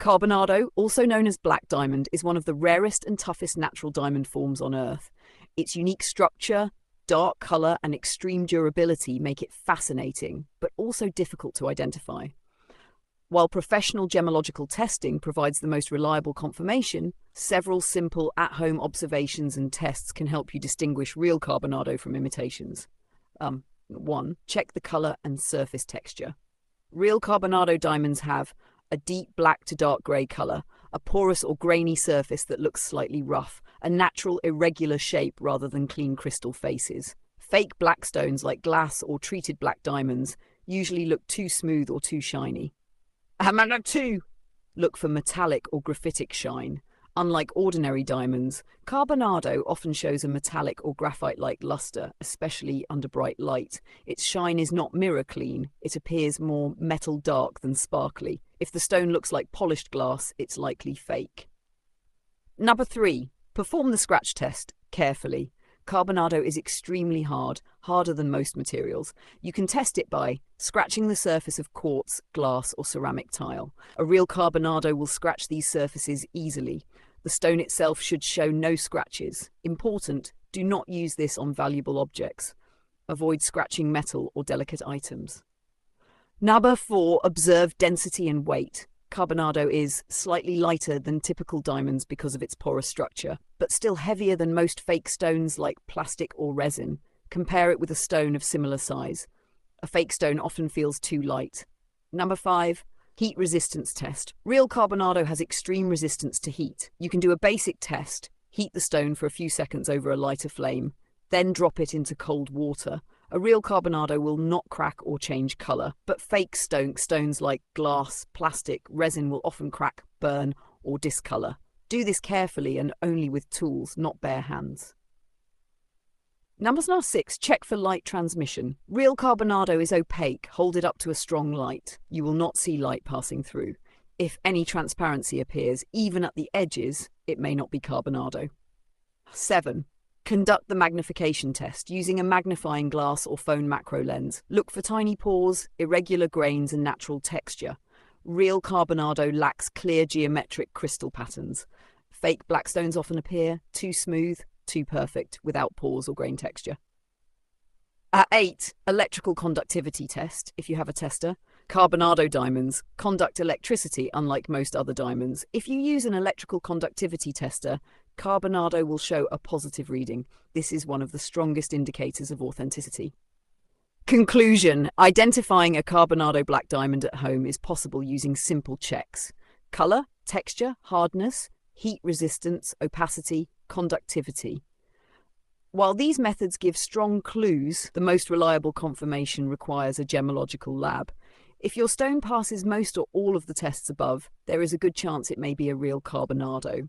Carbonado, also known as black diamond, is one of the rarest and toughest natural diamond forms on Earth. Its unique structure, dark color, and extreme durability make it fascinating, but also difficult to identify. While professional gemological testing provides the most reliable confirmation, several simple at-home observations and tests can help you distinguish real Carbonado from imitations. 1. Check the color and surface texture. Real Carbonado diamonds have a deep black to dark grey color, a porous or grainy surface that looks slightly rough, a natural irregular shape rather than clean crystal faces. Fake black stones like glass or treated black diamonds usually look too smooth or too shiny. 2. Look for metallic or graphitic shine. Unlike ordinary diamonds, Carbonado often shows a metallic or graphite-like luster, especially under bright light. Its shine is not mirror clean, it appears more metal dark than sparkly. If the stone looks like polished glass, it's likely fake. 3. Perform the scratch test carefully. Carbonado is extremely hard, harder than most materials. You can test it by scratching the surface of quartz, glass, or ceramic tile. A real Carbonado will scratch these surfaces easily. The stone itself should show no scratches. Important, do not use this on valuable objects. Avoid scratching metal or delicate items. 4. Observe density and weight. Carbonado is slightly lighter than typical diamonds because of its porous structure, but still heavier than most fake stones like plastic or resin. Compare it with a stone of similar size. A fake stone often feels too light. 5. Heat resistance test. Real Carbonado has extreme resistance to heat. You can do a basic test. Heat the stone for a few seconds over a lighter flame, then drop it into cold water. A real Carbonado will not crack or change color, but fake stones like glass, plastic, resin will often crack, burn, or discolor. Do this carefully and only with tools, not bare hands. 6. Check for light transmission. Real Carbonado is opaque. Hold it up to a strong light. You will not see light passing through. If any transparency appears, even at the edges, it may not be Carbonado. 7. Conduct the magnification test using a magnifying glass or phone macro lens. Look for tiny pores, irregular grains, and natural texture. Real Carbonado lacks clear geometric crystal patterns. Fake black stones often appear too smooth, too perfect, without pores or grain texture. 8. Electrical conductivity test, if you have a tester. Carbonado diamonds conduct electricity unlike most other diamonds. If you use an electrical conductivity tester, Carbonado will show a positive reading. This is one of the strongest indicators of authenticity. Conclusion: identifying a Carbonado black diamond at home is possible using simple checks. Color, texture, hardness, heat resistance, opacity, conductivity. While these methods give strong clues, the most reliable confirmation requires a gemological lab. If your stone passes most or all of the tests above, there is a good chance it may be a real Carbonado.